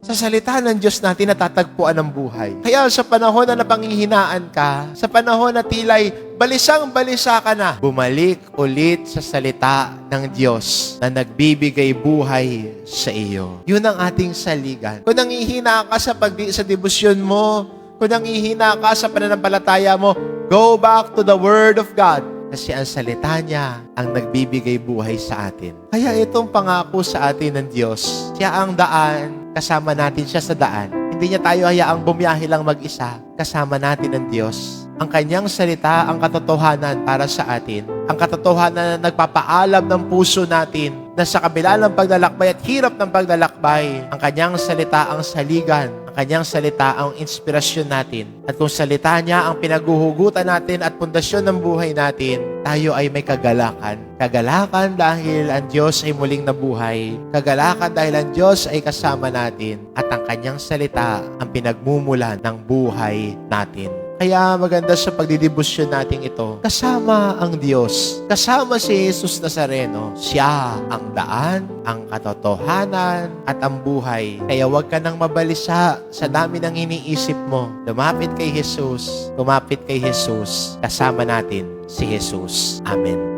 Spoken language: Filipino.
Sa salita ng Diyos natin natatagpuan ang buhay. Kaya sa panahon na napanghihinaan ka, sa panahon na tila'y balisang-balisa ka na, bumalik ulit sa salita ng Diyos na nagbibigay buhay sa iyo. Yun ang ating saligan. Kung nanghihina ka sa debosyon mo, kung nanghihina ka sa pananampalataya mo, go back to the Word of God. Kasi ang salita niya ang nagbibigay buhay sa atin. Kaya itong pangako sa atin ng Diyos, siya ang daan, kasama natin siya sa daan. Hindi niya tayo hayaang bumiyahe lang mag-isa, kasama natin ang Diyos. Ang kanyang salita, ang katotohanan para sa atin. Ang katotohanan na nagpapaalam ng puso natin na sa kabila ng paglalakbay at hirap ng paglalakbay, ang kanyang salita ang saligan, ang kanyang salita ang inspirasyon natin. At kung salita niya ang pinaguhugutan natin at pundasyon ng buhay natin, tayo ay may kagalakan. Kagalakan dahil ang Diyos ay muling nabuhay. Kagalakan dahil ang Diyos ay kasama natin. At ang kanyang salita ang pinagmumulan ng buhay natin. Kaya maganda sa pagdidibusyon natin ito, kasama ang Diyos, kasama si Jesus Nazareno. Siya ang daan, ang katotohanan, at ang buhay. Kaya huwag ka nang mabalisa sa dami ng iniisip mo. Lumapit kay Jesus, kasama natin si Jesus. Amen.